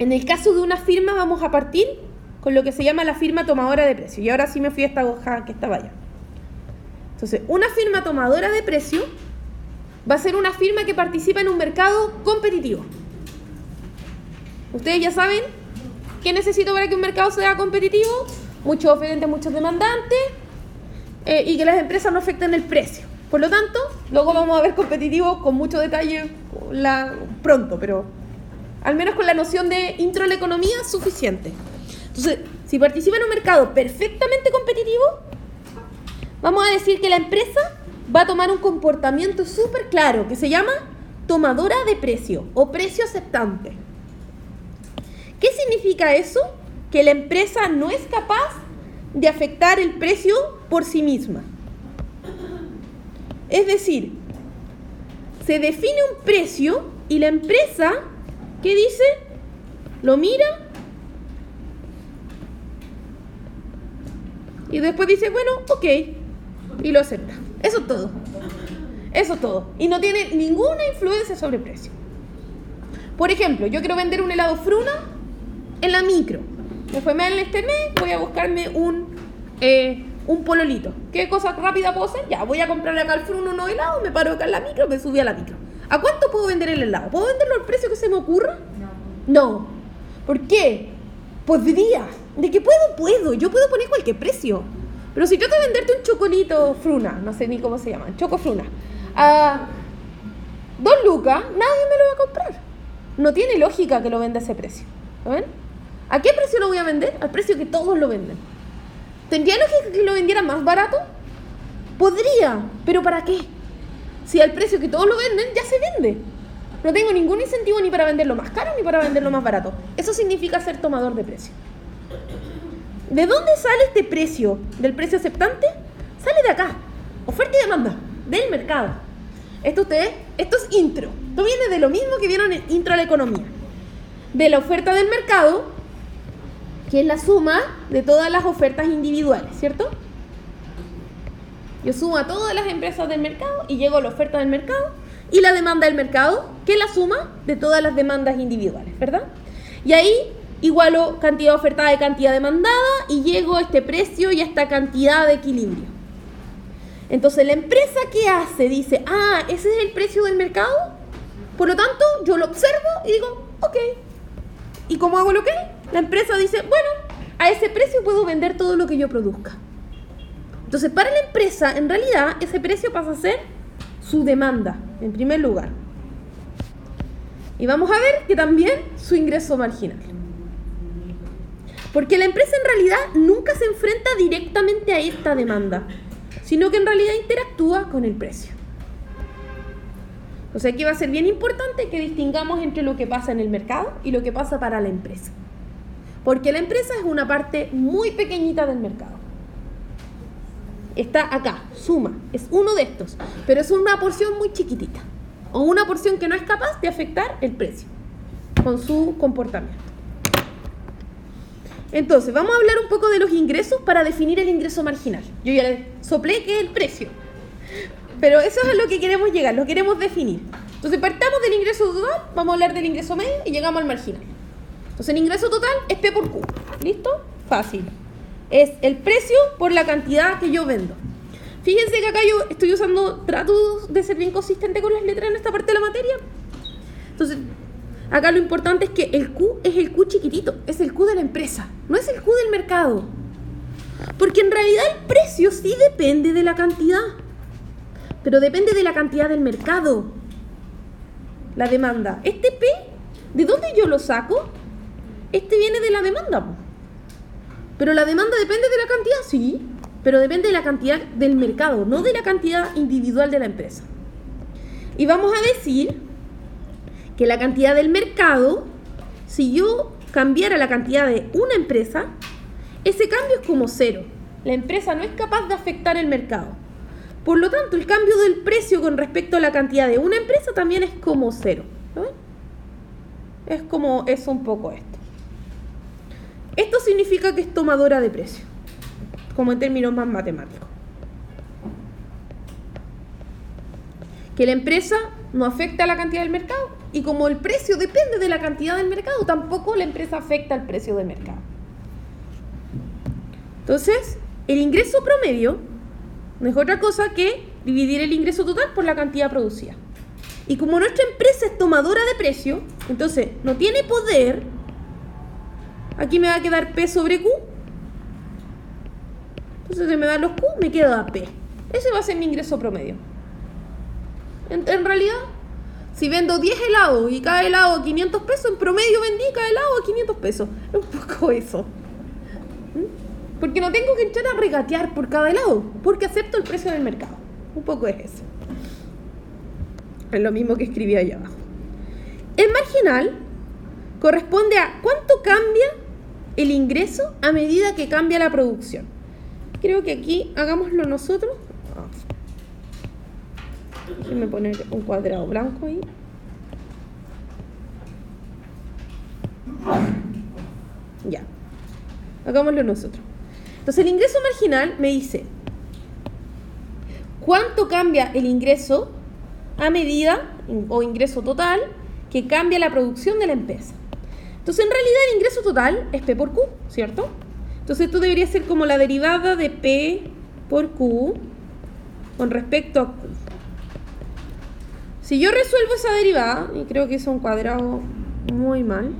En el caso de una firma vamos a partir con lo que se llama la firma tomadora de precio. Y ahora sí me fui a esta hoja que estaba allá. Entonces, una firma tomadora de precio va a ser una firma que participa en un mercado competitivo. Ustedes ya saben qué necesito para que un mercado sea competitivo: muchos oferentes, muchos demandantes, y que las empresas no afecten el precio. Por lo tanto, luego vamos a ver competitivos con mucho detalle pronto, pero al menos con la noción de intro a la economía es suficiente. Entonces, si participa en un mercado perfectamente competitivo, vamos a decir que la empresa va a tomar un comportamiento súper claro que se llama tomadora de precio o precio aceptante. ¿Qué significa eso? Que la empresa no es capaz de afectar el precio por sí misma. Es decir, se define un precio y la empresa, ¿qué dice? Lo mira y después dice, bueno, ok, y lo acepta. Eso es todo. Eso es todo. Y no tiene ninguna influencia sobre el precio. Por ejemplo, yo quiero vender un helado Fruna en la micro. Después me dan este mes, voy a buscarme un pololito. ¿Qué cosa rápida puedo hacer? Ya, voy a comprarle acá al Fruna unos helados, me paro acá en la micro, me subí a la micro. ¿A cuánto puedo vender el helado? ¿Puedo venderlo al precio que se me ocurra? No. ¿Por qué? Podría. ¿De qué puedo? Yo puedo poner cualquier precio. Pero si trato de venderte un chocolito Fruna, no sé ni cómo se llama, choco Fruna, a 2 lucas, nadie me lo va a comprar. No tiene lógica que lo venda a ese precio. ¿Lo ven? ¿A qué precio lo voy a vender? Al precio que todos lo venden. ¿Tendría lógica que lo vendiera más barato? Podría, pero ¿para qué? Si al precio que todos lo venden, ya se vende. No tengo ningún incentivo ni para venderlo más caro ni para venderlo más barato. Eso significa ser tomador de precio. ¿De dónde sale este precio? ¿Del precio aceptante? Sale de acá. Oferta y demanda. Del mercado. Esto es intro. Esto viene de lo mismo que vieron en intro a la economía. De la oferta del mercado, que es la suma de todas las ofertas individuales, ¿cierto? Yo sumo a todas las empresas del mercado y llego a la oferta del mercado, y la demanda del mercado, que es la suma de todas las demandas individuales, ¿verdad? Y ahí igualo cantidad ofertada de cantidad demandada y llego a este precio y a esta cantidad de equilibrio. Entonces la empresa, ¿qué hace? Dice, ese es el precio del mercado, por lo tanto yo lo observo y digo, ok. ¿Y cómo hago lo que? La empresa dice, bueno, a ese precio puedo vender todo lo que yo produzca. Entonces para la empresa, en realidad, ese precio pasa a ser su demanda, en primer lugar. Y vamos a ver que también su ingreso marginal. Porque la empresa en realidad nunca se enfrenta directamente a esta demanda, sino que en realidad interactúa con el precio. O sea, aquí va a ser bien importante que distingamos entre lo que pasa en el mercado y lo que pasa para la empresa. Porque la empresa es una parte muy pequeñita del mercado. Está acá, suma, es uno de estos, pero es una porción muy chiquitita. O una porción que no es capaz de afectar el precio con su comportamiento. Entonces, vamos a hablar un poco de los ingresos para definir el ingreso marginal. Yo ya les soplé que es el precio, pero eso es a lo que queremos llegar, lo queremos definir. Entonces, partamos del ingreso total, vamos a hablar del ingreso medio y llegamos al marginal. Entonces, el ingreso total es P por Q. ¿Listo? Fácil. Es el precio por la cantidad que yo vendo. Fíjense que acá yo estoy trato de ser bien consistente con las letras en esta parte de la materia. Entonces, acá lo importante es que el Q es el Q chiquitito, es el Q de la empresa, no es el Q del mercado. Porque en realidad el precio sí depende de la cantidad, pero depende de la cantidad del mercado. La demanda. Este P, ¿de dónde yo lo saco? Este viene de la demanda. Pero la demanda depende de la cantidad, sí, pero depende de la cantidad del mercado, no de la cantidad individual de la empresa. Y vamos a decir que la cantidad del mercado, si yo cambiara la cantidad de una empresa, ese cambio es como cero. La empresa no es capaz de afectar el mercado. Por lo tanto, el cambio del precio con respecto a la cantidad de una empresa también es como cero. ¿No ven? Es un poco esto. Esto significa que es tomadora de precio, como en términos más matemáticos. Que la empresa no afecta a la cantidad del mercado, y como el precio depende de la cantidad del mercado, tampoco la empresa afecta al precio del mercado. Entonces, el ingreso promedio no es otra cosa que dividir el ingreso total por la cantidad producida. Y como nuestra empresa es tomadora de precio, entonces no tiene poder, aquí me va a quedar P sobre Q. Entonces se me dan los Q, me queda P. Ese va a ser mi ingreso promedio. En realidad, si vendo 10 helados y cada helado a 500 pesos, en promedio vendí cada helado a 500 pesos. Es un poco eso. Porque no tengo que entrar a regatear por cada helado, porque acepto el precio del mercado. Un poco es eso. Es lo mismo que escribí ahí abajo. El marginal corresponde a cuánto cambia el ingreso a medida que cambia la producción. Creo que aquí hagámoslo nosotros. Déjenme poner un cuadrado blanco ahí. Ya. Hagámoslo nosotros. Entonces el ingreso marginal me dice cuánto cambia el ingreso a medida, o ingreso total, que cambia la producción de la empresa. Entonces en realidad el ingreso total es P por Q, ¿cierto? Entonces esto debería ser como la derivada de P por Q con respecto a Q. Si yo resuelvo esa derivada, y creo que hice un cuadrado muy mal.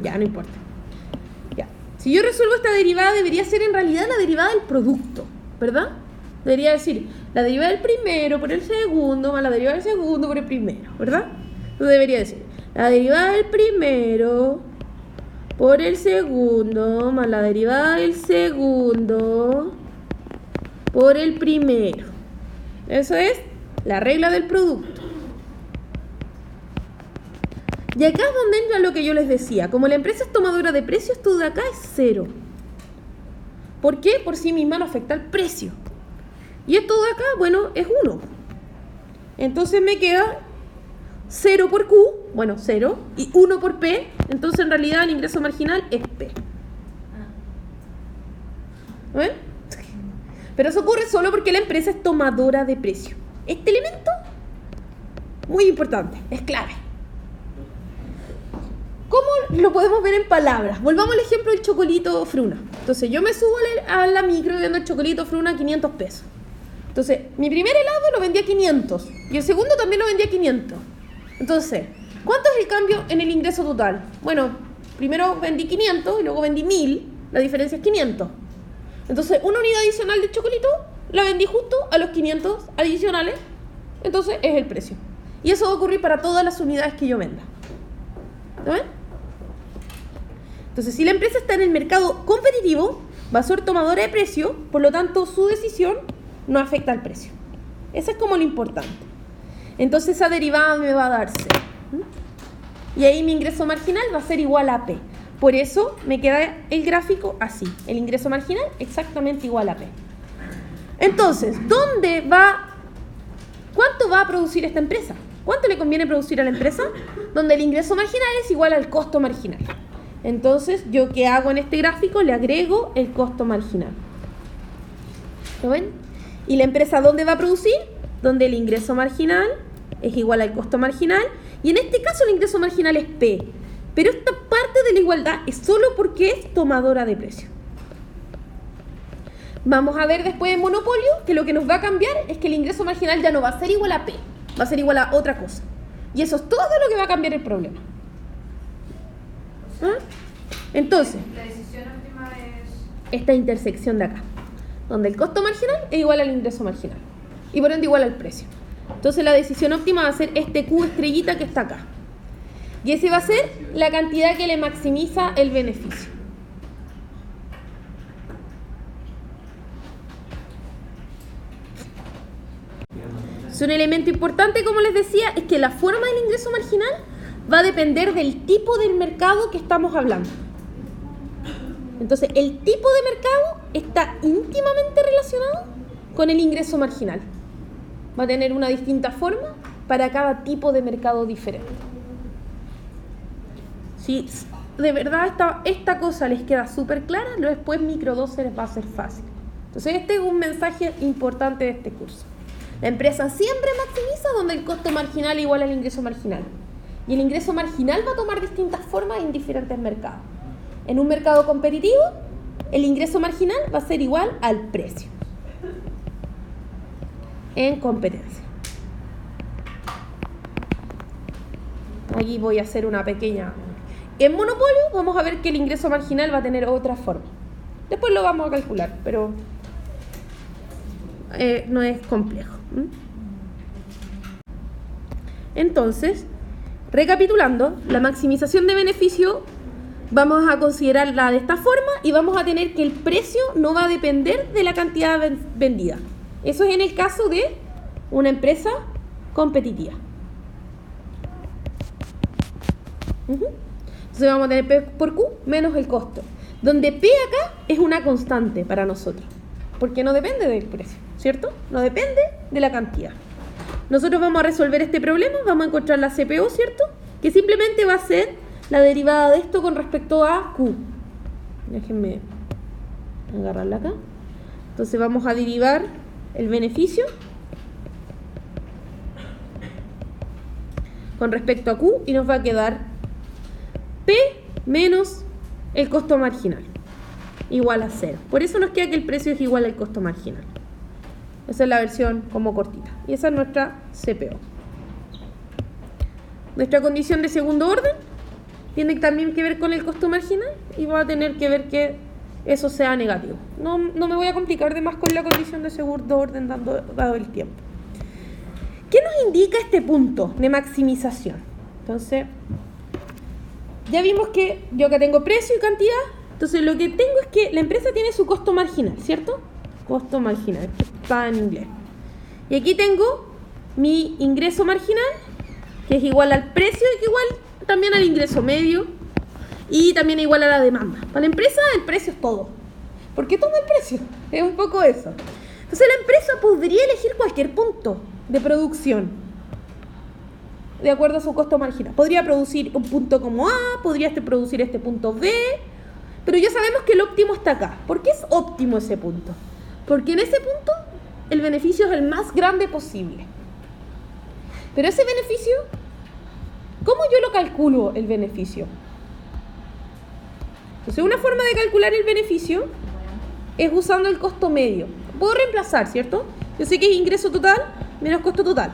Ya, no importa. Ya. Si yo resuelvo esta derivada, debería ser en realidad la derivada del producto, ¿verdad? Debería decir la derivada del primero por el segundo más la derivada del segundo por el primero, ¿verdad? Entonces debería decir la derivada del primero por el segundo más la derivada del segundo por el primero. Eso es la regla del producto. Y acá es donde entra lo que yo les decía. Como la empresa es tomadora de precios, esto de acá es 0. ¿Por qué? Por sí misma no afecta al precio. Y esto de acá, bueno, es 1. Entonces me queda 0 por Q, bueno, 0, y 1 por P. Entonces en realidad el ingreso marginal es P. ¿Ven? Pero eso ocurre solo porque la empresa es tomadora de precio. Este elemento, muy importante, es clave. ¿Cómo lo podemos ver en palabras? Volvamos al ejemplo del chocolito Fruna. Entonces yo me subo a la micro y vendo el chocolito Fruna a 500 pesos. Entonces mi primer helado lo vendí a 500 y el segundo también lo vendí a 500. Entonces, ¿cuánto es el cambio en el ingreso total? Bueno, primero vendí 500 y luego vendí 1000, la diferencia es 500. Entonces una unidad adicional de chocolito la vendí justo a los 500 adicionales, entonces es el precio. Y eso va a ocurrir para todas las unidades que yo venda. ¿Lo ven? Entonces, si la empresa está en el mercado competitivo, va a ser tomadora de precio, por lo tanto, su decisión no afecta al precio. Eso es como lo importante. Entonces, esa derivada me va a dar C. Y ahí mi ingreso marginal va a ser igual a P. Por eso me queda el gráfico así. El ingreso marginal exactamente igual a P. Entonces, ¿cuánto va a producir esta empresa? ¿Cuánto le conviene producir a la empresa? Donde el ingreso marginal es igual al costo marginal. Entonces, ¿yo qué hago en este gráfico? Le agrego el costo marginal. ¿Lo ven? ¿Y la empresa dónde va a producir? Donde el ingreso marginal es igual al costo marginal. Y en este caso el ingreso marginal es P. Pero esta parte de la igualdad es solo porque es tomadora de precio. Vamos a ver después en monopolio que lo que nos va a cambiar es que el ingreso marginal ya no va a ser igual a P. Va a ser igual a otra cosa. Y eso es todo lo que va a cambiar el problema. ¿Ah? Entonces, la decisión óptima es esta intersección de acá, donde el costo marginal es igual al ingreso marginal y por ende igual al precio. Entonces la decisión óptima va a ser este Q estrellita que está acá. Y ese va a ser la cantidad que le maximiza el beneficio. Un elemento importante, como les decía, es que la forma del ingreso marginal va a depender del tipo del mercado que estamos hablando. Entonces, el tipo de mercado está íntimamente relacionado con el ingreso marginal. Va a tener una distinta forma para cada tipo de mercado diferente. Si de verdad esta cosa les queda súper clara, después micro 2 se les va a hacer fácil. Entonces este es un mensaje importante de este curso. La empresa siempre maximiza donde el costo marginal es igual al ingreso marginal. Y el ingreso marginal va a tomar distintas formas en diferentes mercados. En un mercado competitivo, el ingreso marginal va a ser igual al precio. En competencia. Aquí voy a hacer una pequeña... En monopolio vamos a ver que el ingreso marginal va a tener otra forma. Después lo vamos a calcular, pero no es complejo. Entonces, recapitulando, la maximización de beneficio vamos a considerarla de esta forma y vamos a tener que el precio no va a depender de la cantidad vendida. Eso es en el caso de una empresa competitiva. Entonces vamos a tener P por Q menos el costo, donde P acá es una constante para nosotros, porque no depende del precio, ¿cierto? No depende de la cantidad. Nosotros vamos a resolver este problema, vamos a encontrar la CPO, ¿cierto? Que simplemente va a ser la derivada de esto con respecto a Q. Déjenme agarrarla acá. Entonces vamos a derivar el beneficio con respecto a Q y nos va a quedar P menos el costo marginal igual a 0. Por eso nos queda que el precio es igual al costo marginal. Esa es la versión como cortita. Y esa es nuestra CPO. Nuestra condición de segundo orden tiene también que ver con el costo marginal y va a tener que ver que eso sea negativo. No me voy a complicar de más con la condición de segundo orden dado el tiempo. ¿Qué nos indica este punto de maximización? Entonces, ya vimos que yo acá tengo precio y cantidad. Entonces lo que tengo es que la empresa tiene su costo marginal, ¿cierto? Costo marginal, que está en inglés. Y aquí tengo mi ingreso marginal, que es igual al precio y que igual también al ingreso medio y también igual a la demanda. Para la empresa el precio es todo. ¿Por qué todo el precio? Es un poco eso. Entonces la empresa podría elegir cualquier punto de producción de acuerdo a su costo marginal. Podría producir un punto como A, podría producir este punto B, pero ya sabemos que el óptimo está acá. ¿Por qué es óptimo ese punto? Porque en ese punto el beneficio es el más grande posible. Pero ese beneficio, ¿cómo yo lo calculo el beneficio? Entonces una forma de calcular el beneficio es usando el costo medio. Puedo reemplazar, ¿cierto? Yo sé que es ingreso total menos costo total.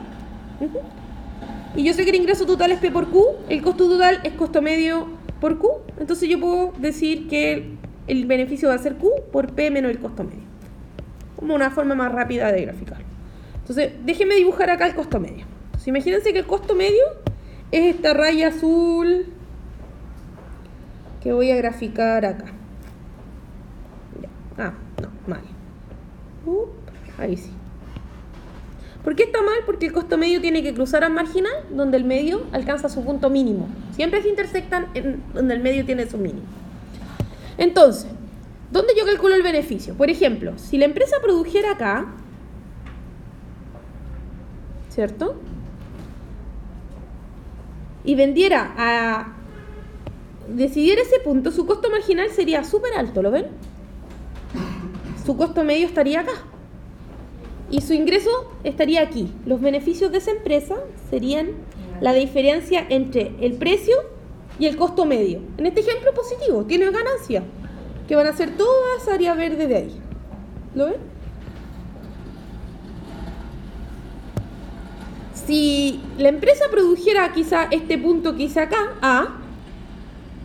Y yo sé que el ingreso total es P por Q, el costo total es costo medio por Q. Entonces yo puedo decir que el beneficio va a ser Q por P menos el costo medio. Como una forma más rápida de graficarlo. Entonces déjenme dibujar acá el costo medio. Entonces imagínense que el costo medio es esta raya azul que voy a graficar acá. Ah, no, mal. Ahí sí. ¿Por qué está mal? Porque el costo medio tiene que cruzar al marginal, donde el medio alcanza su punto mínimo. Siempre se intersectan en donde el medio tiene su mínimo. Entonces, ¿dónde yo calculo el beneficio? Por ejemplo, si la empresa produjera acá, ¿cierto? Y vendiera a... decidiera ese punto, su costo marginal sería súper alto, ¿lo ven? Su costo medio estaría acá. Y su ingreso estaría aquí. Los beneficios de esa empresa serían la diferencia entre el precio y el costo medio. En este ejemplo positivo, tiene ganancia, que van a ser toda esa área verde de ahí. ¿Lo ven? Si la empresa produjera quizá este punto que hice acá, A,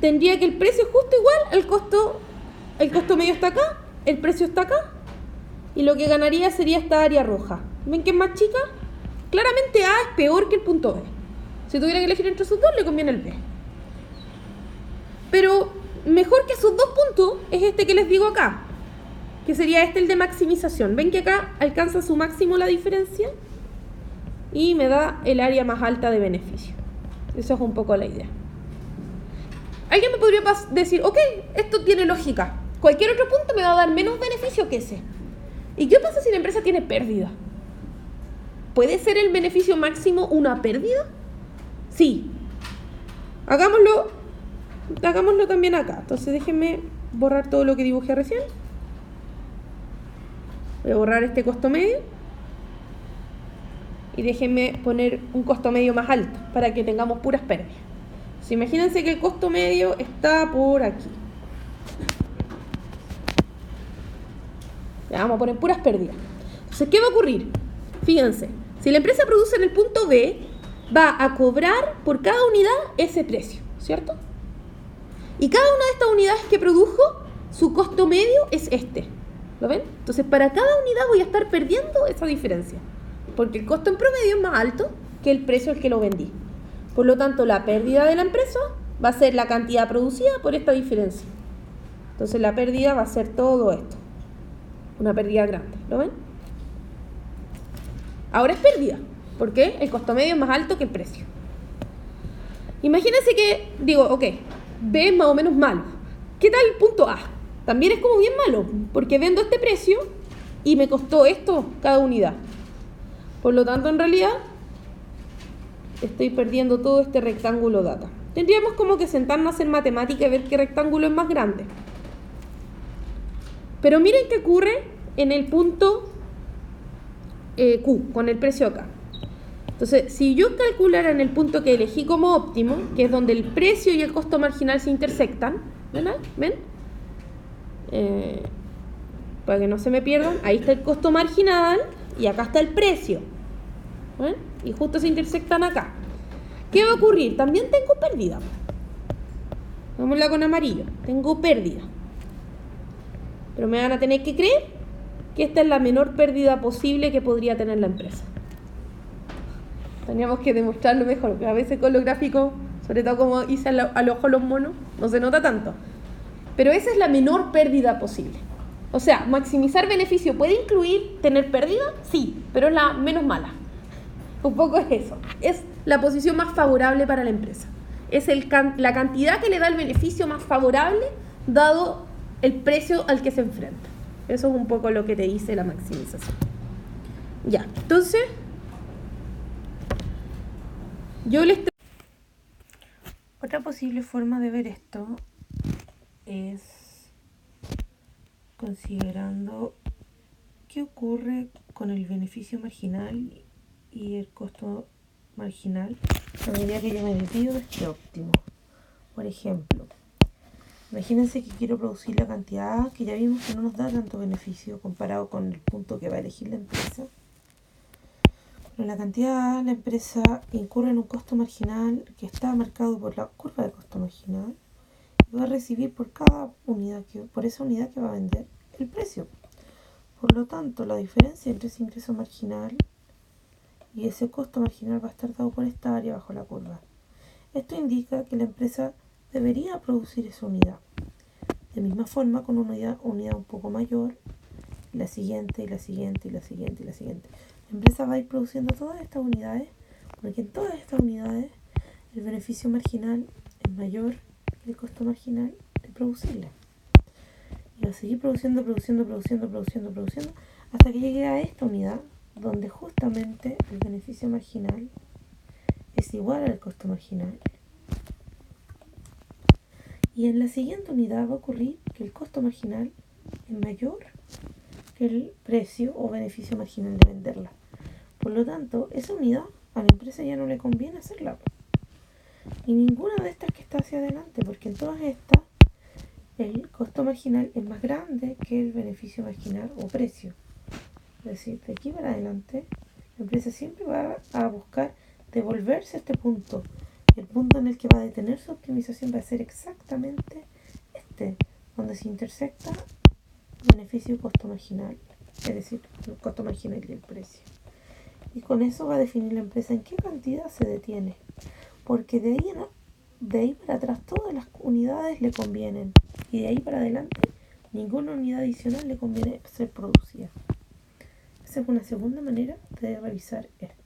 tendría que el precio es justo igual, el costo medio está acá, el precio está acá, y lo que ganaría sería esta área roja. ¿Ven que es más chica? Claramente A es peor que el punto B. Si tuviera que elegir entre sus dos, le conviene el B. Pero mejor que sus dos puntos es este que les digo acá, que sería este el de maximización. ¿Ven que acá alcanza su máximo la diferencia? Y me da el área más alta de beneficio. Eso es un poco la idea. Alguien me podría decir, ok, esto tiene lógica. Cualquier otro punto me va a dar menos beneficio que ese. ¿Y qué pasa si la empresa tiene pérdida? ¿Puede ser el beneficio máximo una pérdida? Sí. Hagámoslo también acá. Entonces déjenme borrar todo lo que dibujé recién. Voy a borrar este costo medio. Y déjenme poner un costo medio más alto para que tengamos puras pérdidas. Entonces, imagínense que el costo medio está por aquí. Ya, vamos a poner puras pérdidas. Entonces, ¿qué va a ocurrir? Fíjense, si la empresa produce en el punto B, va a cobrar por cada unidad ese precio, ¿cierto? Y cada una de estas unidades que produjo, su costo medio es este. ¿Lo ven? Entonces, para cada unidad voy a estar perdiendo esa diferencia. Porque el costo en promedio es más alto que el precio al que lo vendí. Por lo tanto, la pérdida de la empresa va a ser la cantidad producida por esta diferencia. Entonces, la pérdida va a ser todo esto. Una pérdida grande. ¿Lo ven? Ahora es pérdida. ¿Por qué? El costo medio es más alto que el precio. Imagínense que, digo, ok, B es más o menos malo. ¿Qué tal el punto A? También es como bien malo, porque vendo este precio y me costó esto cada unidad. Por lo tanto, en realidad, estoy perdiendo todo este rectángulo data. Tendríamos como que sentarnos a hacer matemática y ver qué rectángulo es más grande. Pero miren qué ocurre en el punto Q, con el precio acá. Entonces, si yo calculara en el punto que elegí como óptimo, que es donde el precio y el costo marginal se intersectan, ¿ven? Para que no se me pierdan, ahí está el costo marginal y acá está el precio. ¿Ven? Y justo se intersectan acá. ¿Qué va a ocurrir? También tengo pérdida. Vámonos con amarillo. Tengo pérdida. Pero me van a tener que creer que esta es la menor pérdida posible que podría tener la empresa. Teníamos que demostrarlo mejor, porque a veces con los gráficos, sobre todo como hice al ojo los monos, no se nota tanto. Pero esa es la menor pérdida posible. O sea, maximizar beneficio puede incluir tener pérdida, sí, pero es la menos mala. Un poco es eso. Es la posición más favorable para la empresa. Es la cantidad que le da el beneficio más favorable dado el precio al que se enfrenta. Eso es un poco lo que te dice la maximización. Ya, entonces, otra posible forma de ver esto es considerando qué ocurre con el beneficio marginal y el costo marginal a medida que yo me desvío de este óptimo. Por ejemplo, imagínense que quiero producir la cantidad que ya vimos que no nos da tanto beneficio comparado con el punto que va a elegir la empresa. Pero la cantidad, la empresa incurre en un costo marginal que está marcado por la curva de costo marginal y va a recibir por cada unidad, por esa unidad que va a vender, el precio. Por lo tanto, la diferencia entre ese ingreso marginal y ese costo marginal va a estar dado por esta área bajo la curva. Esto indica que la empresa debería producir esa unidad. De misma forma, con una unidad un poco mayor, la siguiente, y la siguiente, y la siguiente, y la siguiente. La empresa va a ir produciendo todas estas unidades, porque en todas estas unidades el beneficio marginal es mayor que el costo marginal de producirla. Y va a seguir produciendo, hasta que llegue a esta unidad, donde justamente el beneficio marginal es igual al costo marginal. Y en la siguiente unidad va a ocurrir que el costo marginal es mayor que el precio o beneficio marginal de venderla. Por lo tanto, esa unidad a la empresa ya no le conviene hacerla. Y ninguna de estas que está hacia adelante, porque en todas estas el costo marginal es más grande que el beneficio marginal o precio. Es decir, de aquí para adelante, la empresa siempre va a buscar devolverse a este punto. El punto en el que va a detener su optimización va a ser exactamente este, donde se intersecta beneficio y costo marginal, es decir, el costo marginal y el precio. Y con eso va a definir la empresa en qué cantidad se detiene, porque de ahí para atrás todas las unidades le convienen, y de ahí para adelante ninguna unidad adicional le conviene ser producida. Esa es una segunda manera de revisar esto.